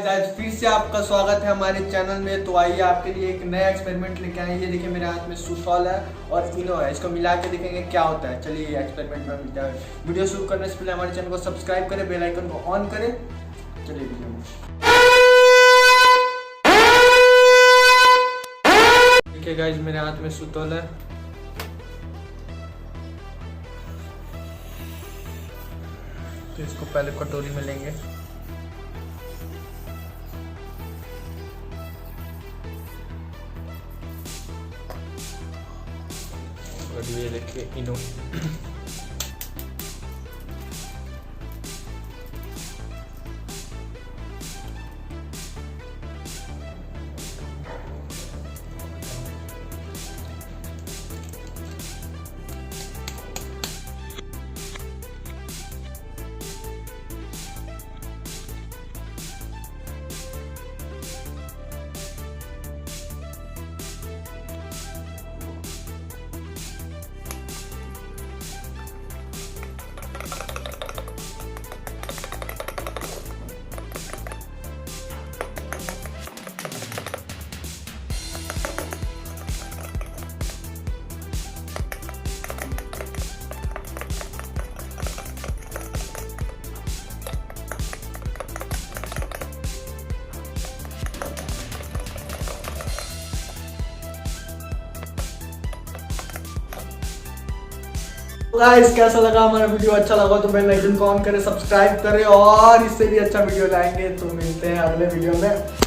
Guys फिर से आपका स्वागत है हमारे चैनल में। तो आइए आपके लिए एक नया एक्सपेरिमेंट लेके आए। ये देखिए मेरे हाथ में सुथौल है और इनो है, इसको मिला के देखेंगे क्या होता है। चलिए एक्सपेरिमेंट में मिलता है। वीडियो शुरू करने से पहले हमारे चैनल को सब्सक्राइब करें, बेल आइकन को ऑन करें। चलिए वीडियो में देखिए गाइस मेरे हाथ में सुथौल है। तो इसको पहले कटोरी में लेंगे। और ये देखिए इनो। गाइस कैसा लगा हमारा वीडियो? अच्छा लगा तो बेल आइकन को ऑन करें, सब्सक्राइब करें और इससे भी अच्छा वीडियो लाएंगे। तो मिलते हैं अगले वीडियो में।